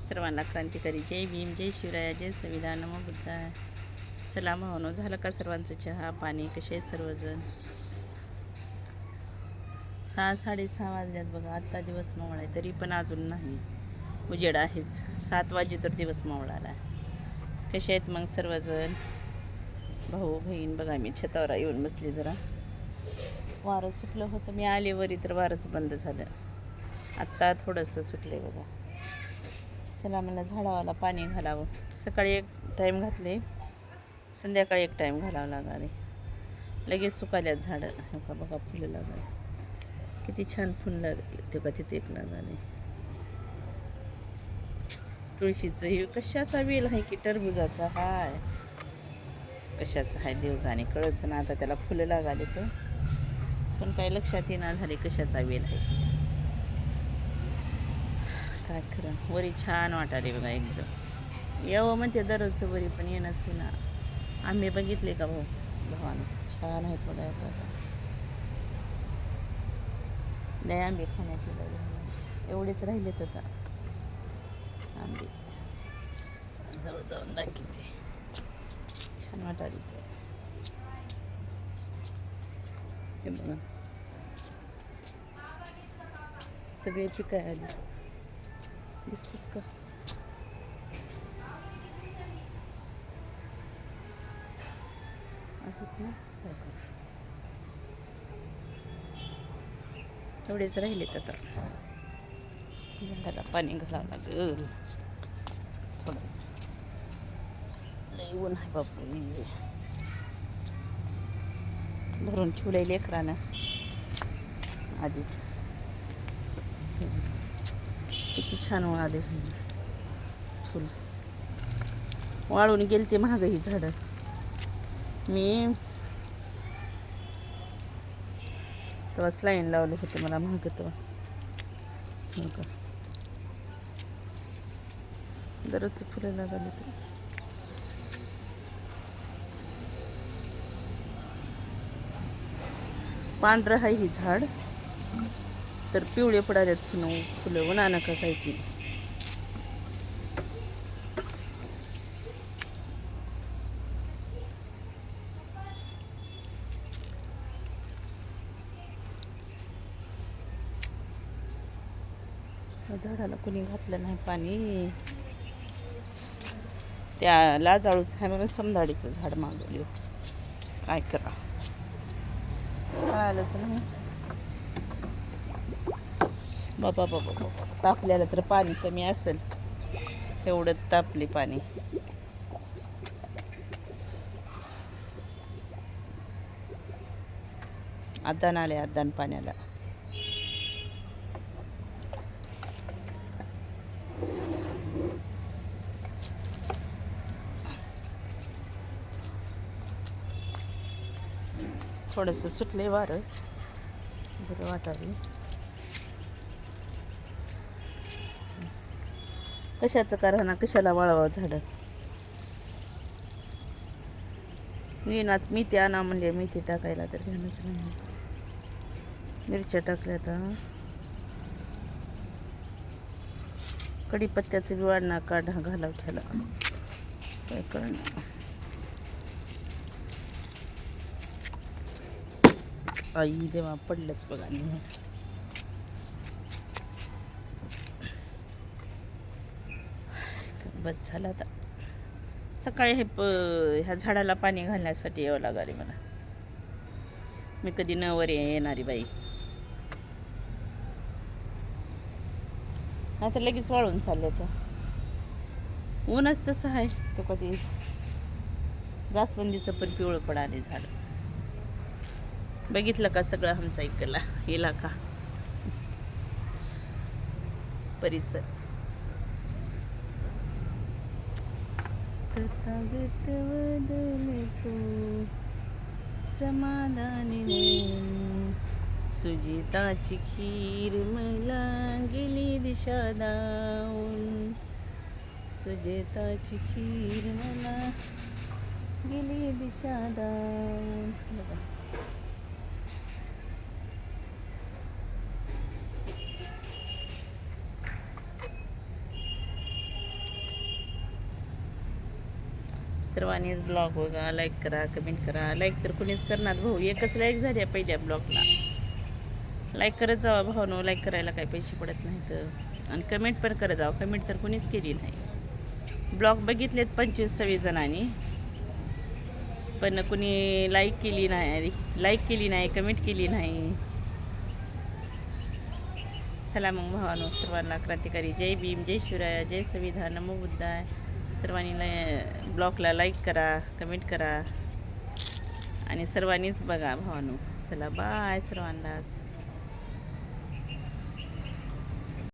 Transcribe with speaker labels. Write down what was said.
Speaker 1: सर्वांना क्रांतिकारी जय भीम, जय शिवराया, जय संविधान, नमो बुद्धाय. चला भावनो, झालं का सर्वांचं चहा पाणी? कसे आहेत सर्वजण? 6:30 वाजल्यात बघा. आत्ता दिवस मावळा आहे तरी पण अजून नाही उजेड आहेच. 7 वाजे तर दिवस मावळाला. कसे आहेत मग सर्वजण? भाऊ बहीण बघा, मी छतावर येऊन बसली. जरा वारं सुटलं होतं, मी आलेवरी तर वारंच बंद झालं. आत्ता थोडंसं सुटले बघा. चला मला झाडावाला पाणी घालावं. सकाळी एक टाईम घातले, संध्याकाळी एक टाईम घालावं लागणार आहे. लगेच सुकाल्यात झाडं. हो का बघा, फुलं लागले. किती छान फुलं लागले ते का तिथे एक लागले. तुळशीचं हे कशाचा वेल आहे की टरबुजाचा हाय, कशाचा आहे देव जाणे, कळच ना. आता त्याला फुलं लागाले तर पण काही लक्षात येणार झाले कशाचा वेल आहे. काय खरं, वरी छान वाटाले बघा एकदम. यावं म्हणते दररोजचं वरी पण येणंच होईना. आंबे बघितले का भावानं? छान आहेत बघा. आता लय आंबे खाण्यात लागले. एवढेच राहिलेत आता आंबे. जवळ जाऊन दाखवते. छान वाटाले ते. हे बघा सगळे पिकाय आले दिसतात का? आहेत ना. एवढेच राहिलेत आता. झाडाला पाणी घालावं लागेल थोडंसं. लई ऊन आहे बापू. भरून ठेवलंय लेकरानं आधीच. किती छान वाळले फुल. वाळून गेली ते महाग ही झाडं. मी तेव्हा स्लाईन लावले होते, मला महाग तेव्हा. दररोजचं फुलं लागले तर पांढरं आहे ही झाड तर पिवळे पडाल्यात फुलं उन्हानं का काय की. झाडाला कुणी घातलं नाही पाणी. त्या लाजाळूच आहे म्हणून समदाडीचं झाड मागवले. काय करा कळालंच नाही बाबा. तापल्याला तर पाणी कमी असेल, एवढं तापले पाणी. आदान आले, आदान पाण्याला. थोडंसं सुटले वारं, बरं वाटाले. कशाचं करा कशाला वाळावं झाडं. नीनाच मेथी आणा म्हणजे मेथी टाकायला तर घ्यानच नाही. मिरच्या टाकल्या तर कढीपत्त्याचं बी वाढणार काढा घालाव ख्याला काय कळणार. आई जेव्हा पडलंच बघा. बस झालं आता. सकाळी ह्या झाडाला पाणी घालण्यासाठी यावं लागले मला. मी कधी नवर येणारी बाई, नाही तर लगेच वाळून चालले. तर ऊनच तसं आहे. तो कधी जास्वंदीचं पण पिवळं पडाले झाड. बघितलं का सगळं आमचा इलाका परिसर. तथागत बदलतो समाधानी नयन, सुजिताची खीर मला गेली दिशा दावून. सुजिताची खीर मला गेली दिशा दावून. सर्वांनी ब्लॉग बघा, लाईक करा, कमेंट करा. लाईक तर कुणीच करणार भाऊ, एकच लाईक झाली आहे पहिल्या ब्लॉगला. लाईक करत जावा भावानो, लाईक करायला काही पैसे पडत नाहीत. आणि कमेंट पण करत जावं, कमेंट तर कुणीच केली नाही. ब्लॉग बघितलेत 25-26 जणांनी, पण कुणी लाईक केली नाही, कमेंट केली नाही. चला मग भावानो, सर्वांना क्रांतिकारी जय भीम, जय शिवराय, जय संविधान, नमो बुद्धाय. सर्वांनी ब्लॉगला लाईक करा, कमेंट करा आणि सर्वांनीच बघा भावानो. चला बाय सर्वांनाच.